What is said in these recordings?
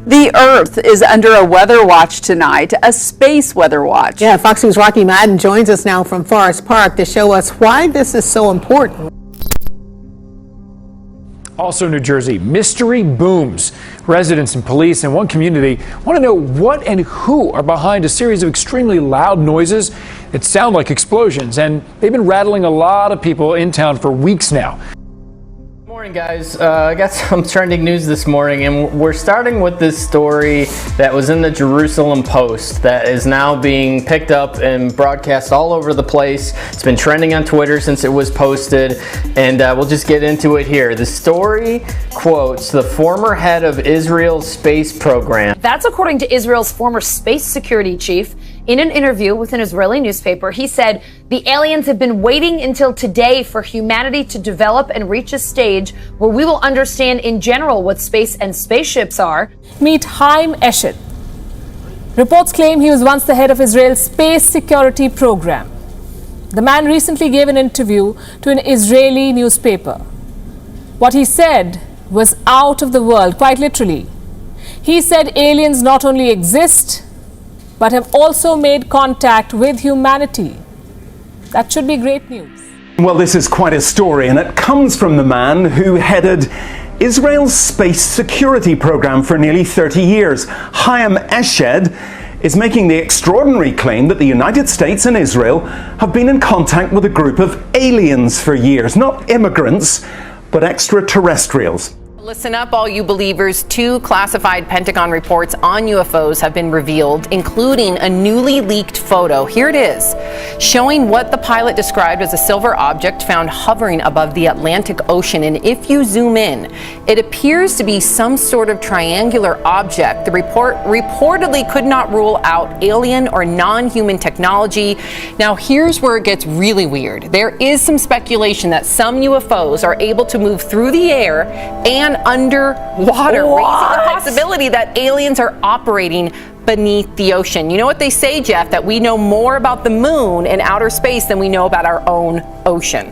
The Earth is under a weather watch tonight, a space weather watch. Yeah, Fox News' Rocky Madden joins us now from Forest Park to show us why this is so important. Also New Jersey, mystery booms. Residents and police in one community want to know what and who are behind a series of extremely loud noises that sound like explosions, and they've been rattling a lot of people in town for weeks now. Good morning, guys. I got some trending news this morning, and we're starting with this story that was in the Jerusalem Post that is now being picked up and broadcast all over the place. It's been trending on Twitter since it was posted, and we'll just get into it here. The story quotes the former head of Israel's space program. That's according to Israel's former space security chief. In an interview with an Israeli newspaper, he said the aliens have been waiting until today for humanity to develop and reach a stage where we will understand in general what space and spaceships are. Meet Haim Eshed. Reports claim he was once the head of Israel's space security program. The man recently gave an interview to an Israeli newspaper. What he said was out of the world, quite literally. He said aliens not only exist, but have also made contact with humanity. That should be great news. Well, this is quite a story, and it comes from the man who headed Israel's space security program for nearly 30 years. Haim Eshed is making the extraordinary claim that the United States and Israel have been in contact with a group of aliens for years. Not immigrants, but extraterrestrials. Listen up, all you believers. 2 classified Pentagon reports on UFOs have been revealed, including a newly leaked photo. Here it is, showing what the pilot described as a silver object found hovering above the Atlantic Ocean. And if you zoom in, it appears to be some sort of triangular object. The report reportedly could not rule out alien or non-human technology. Now, here's where it gets really weird. There is some speculation that some UFOs are able to move through the air and underwater, raising the possibility that aliens are operating beneath the ocean. You know what they say, Jeff, that we know more about the moon and outer space than we know about our own ocean.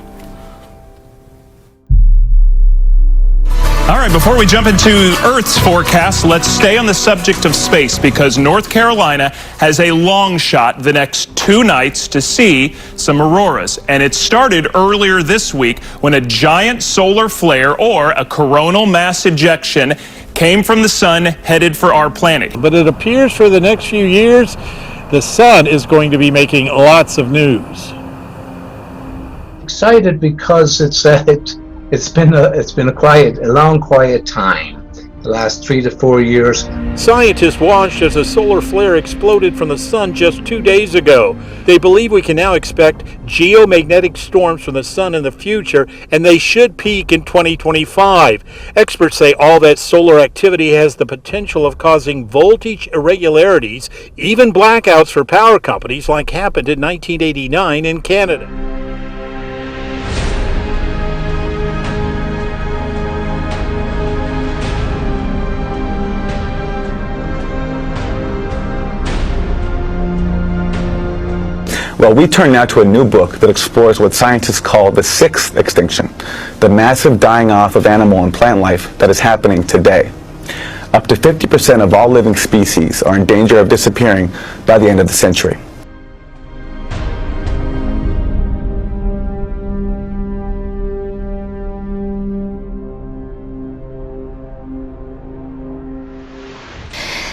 All right, before we jump into Earth's forecast, let's stay on the subject of space, because North Carolina has a long shot the next 2 nights to see some auroras. And it started earlier this week when a giant solar flare, or a coronal mass ejection, came from the sun headed for our planet. But it appears for the next few years, the sun is going to be making lots of news. Excited because it's been a long quiet time, the last 3 to 4 years. Scientists watched as a solar flare exploded from the sun just 2 days ago. They believe we can now expect geomagnetic storms from the sun in the future, and they should peak in 2025. Experts say all that solar activity has the potential of causing voltage irregularities, even blackouts for power companies, like happened in 1989 in Canada. Well, we turn now to a new book that explores what scientists call the 6th extinction, the massive dying off of animal and plant life that is happening today. Up to 50% of all living species are in danger of disappearing by the end of the century.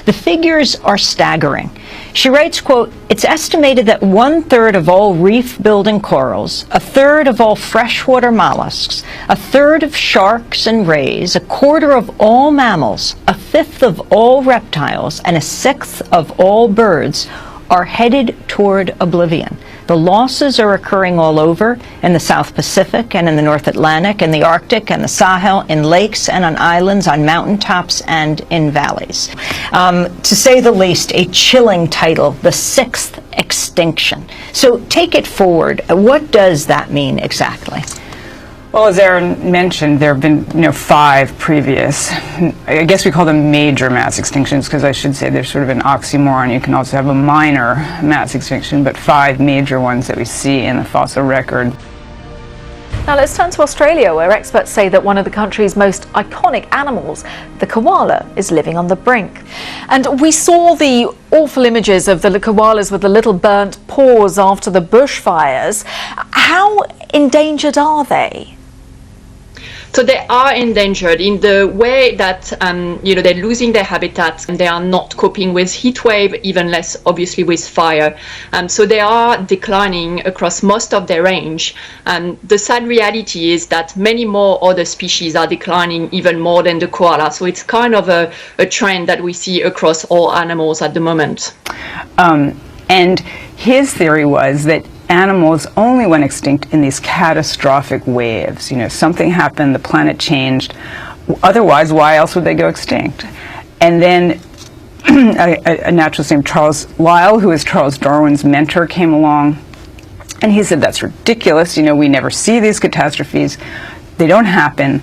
The figures are staggering. She writes, quote, "It's estimated that 1/3 of all reef-building corals, 1/3 of all freshwater mollusks, 1/3 of sharks and rays, 1/4 of all mammals, 1/5 of all reptiles, and 1/6 of all birds are headed toward oblivion. The losses are occurring all over, in the South Pacific and in the North Atlantic, in the Arctic and the Sahel, in lakes and on islands, on mountaintops and in valleys." To say the least, a chilling title, the 6th extinction. So take it forward. What does that mean exactly? Well, as Aaron mentioned, there have been 5 previous. I guess we call them major mass extinctions, because I should say there's sort of an oxymoron. You can also have a minor mass extinction, but 5 major ones that we see in the fossil record. Now let's turn to Australia, where experts say that one of the country's most iconic animals, the koala, is living on the brink. And we saw the awful images of the koalas with the little burnt paws after the bushfires. How endangered are they? So they are endangered in the way that, they're losing their habitat and they are not coping with heat wave, even less obviously with fire. So they are declining across most of their range. The sad reality is that many more other species are declining even more than the koala. So it's kind of a trend that we see across all animals at the moment. And his theory was that animals only went extinct in these catastrophic waves. Something happened, the planet changed. Otherwise, why else would they go extinct? And then a naturalist named Charles Lyell, who is Charles Darwin's mentor, came along, and he said, that's ridiculous. We never see these catastrophes. They don't happen.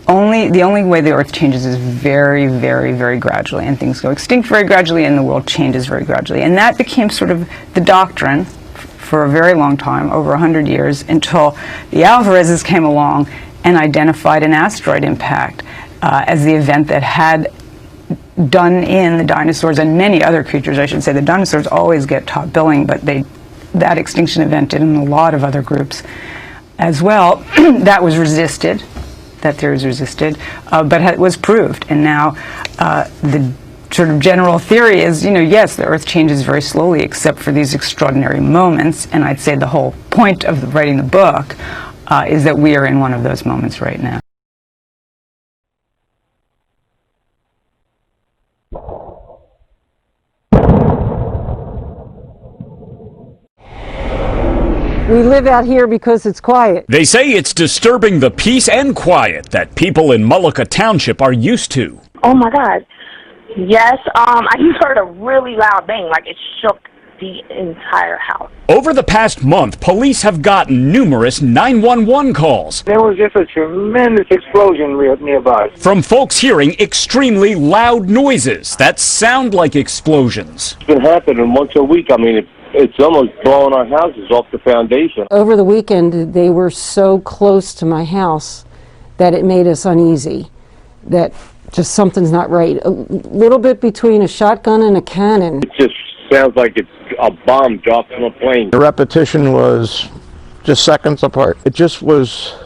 The only way the Earth changes is very, very, very gradually, and things go extinct very gradually, and the world changes very gradually. And that became sort of the doctrine for a very long time, over 100 years, until the Alvarezes came along and identified an asteroid impact as the event that had done in the dinosaurs and many other creatures, I should say. The dinosaurs always get top billing, but that extinction event did in a lot of other groups as well. That was resisted. That theory was resisted, but it was proved. And now the sort of general theory is, yes, the Earth changes very slowly except for these extraordinary moments. And I'd say the whole point of writing the book is that we are in one of those moments right now. We live out here because it's quiet. They say it's disturbing the peace and quiet that people in Mullica Township are used to. Oh my God. Yes, I just heard a really loud bang, like it shook the entire house. Over the past month, police have gotten numerous 911 calls. There was just a tremendous explosion nearby. From folks hearing extremely loud noises that sound like explosions. It's been happening once a week. I mean, it's almost blowing our houses off the foundation. Over the weekend, they were so close to my house that it made us uneasy, that just something's not right. A little bit between a shotgun and a cannon. It just sounds like it's a bomb dropped from a plane. The repetition was just seconds apart. It just just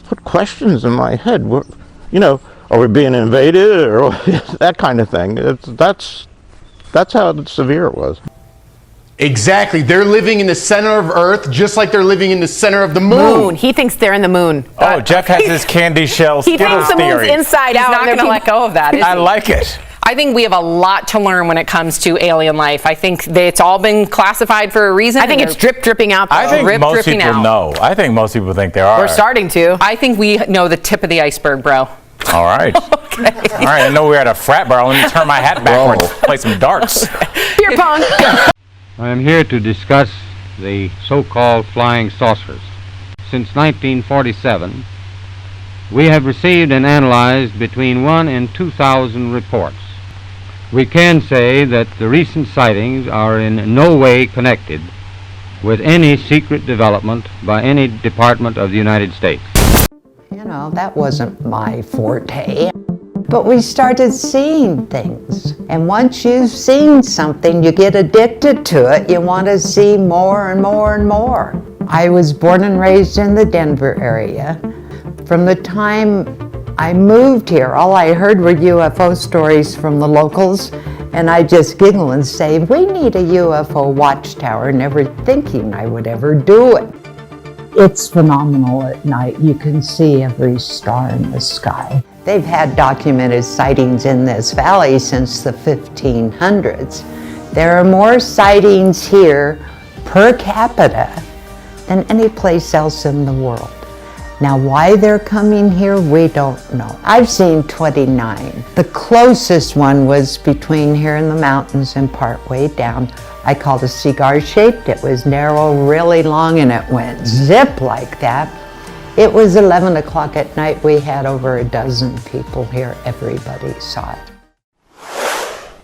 put questions in my head. Are we being invaded or that kind of thing? That's how severe it was. Exactly. They're living in the center of Earth, just like they're living in the center of the moon. He thinks they're in the moon. Oh, Jeff has his candy shell He Skittles thinks the moon's theory. inside out. He's not going to let go of that, is I he? like it. I think we have a lot to learn when it comes to alien life. I think it's all been classified for a reason. I think it's dripping out. I think most people know. I think most people think they are. We're starting to. I think we know the tip of the iceberg, bro. All right. Okay. All right. I know we're at a frat bar. Let me turn my hat backwards. Play some darts. Beer pong. I am here to discuss the so-called flying saucers. Since 1947, we have received and analyzed between 1,000 and 2,000 reports. We can say that the recent sightings are in no way connected with any secret development by any department of the United States. That wasn't my forte. But we started seeing things. And once you've seen something, you get addicted to it. You want to see more and more and more. I was born and raised in the Denver area. From the time I moved here, all I heard were UFO stories from the locals, and I just giggle and say, we need a UFO watchtower, never thinking I would ever do it. It's phenomenal at night. You can see every star in the sky. They've had documented sightings in this valley since the 1500s. There are more sightings here per capita than any place else in the world. Now, why they're coming here, we don't know. I've seen 29. The closest one was between here in the mountains and partway down. I called it cigar-shaped. It was narrow, really long, and it went zip like that. It was 11 o'clock at night. We had over a dozen people here. Everybody saw it.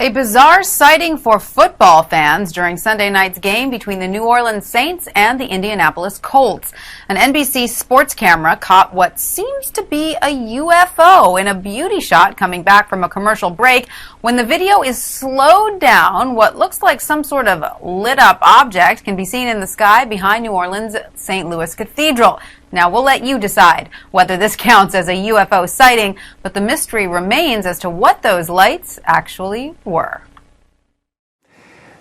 A bizarre sighting for football fans during Sunday night's game between the New Orleans Saints and the Indianapolis Colts. An NBC sports camera caught what seems to be a UFO in a beauty shot coming back from a commercial break. When the video is slowed down, what looks like some sort of lit up object can be seen in the sky behind New Orleans' St. Louis Cathedral. Now, we'll let you decide whether this counts as a UFO sighting, but the mystery remains as to what those lights actually were.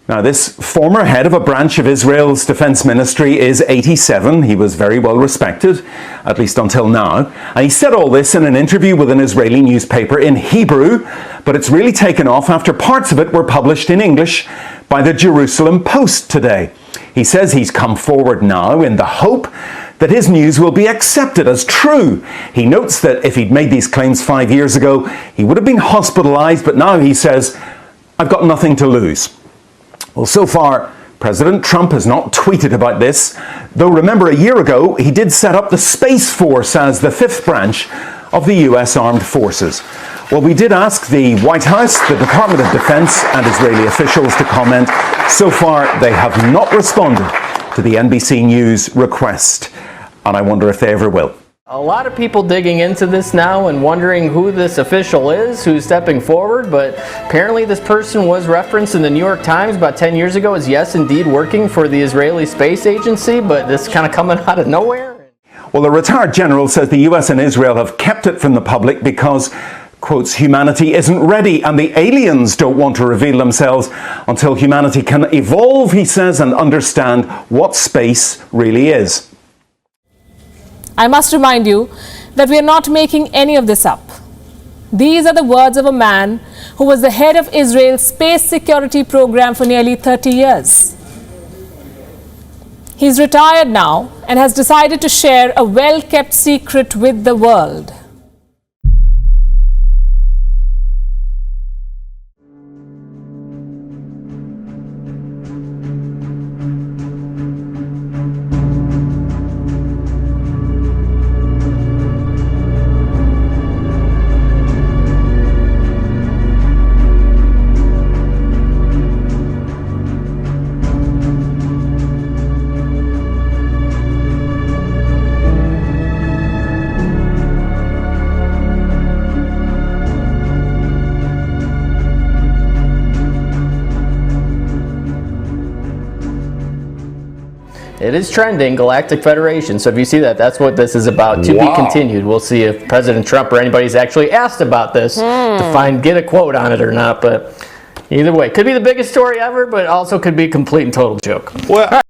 Now, this former head of a branch of Israel's defense ministry is 87. He was very well respected, at least until now. And he said all this in an interview with an Israeli newspaper in Hebrew, but it's really taken off after parts of it were published in English by the Jerusalem Post today. He says he's come forward now in the hope that his news will be accepted as true. He notes that if he'd made these claims 5 years ago, he would have been hospitalized, but now he says, I've got nothing to lose. Well, so far, President Trump has not tweeted about this, though remember a year ago, he did set up the Space Force as the fifth branch of the US Armed Forces. Well, we did ask the White House, the Department of Defense, and Israeli officials to comment. So far, they have not responded to the NBC News request, and I wonder if they ever will. A lot of people digging into this now and wondering who this official is, who's stepping forward, but apparently this person was referenced in the New York Times about 10 years ago as yes, indeed working for the Israeli Space Agency, but this kind of coming out of nowhere. Well, the retired general says the US and Israel have kept it from the public because, quotes, humanity isn't ready and the aliens don't want to reveal themselves until humanity can evolve, he says, and understand what space really is. I must remind you that we are not making any of this up. These are the words of a man who was the head of Israel's space security program for nearly 30 years. He's retired now and has decided to share a well-kept secret with the world. It is trending, Galactic Federation. So if you see that, that's what this is about. To be continued. We'll see if President Trump or anybody's actually asked about this to get a quote on it or not. But either way, could be the biggest story ever, but also could be a complete and total joke. Well,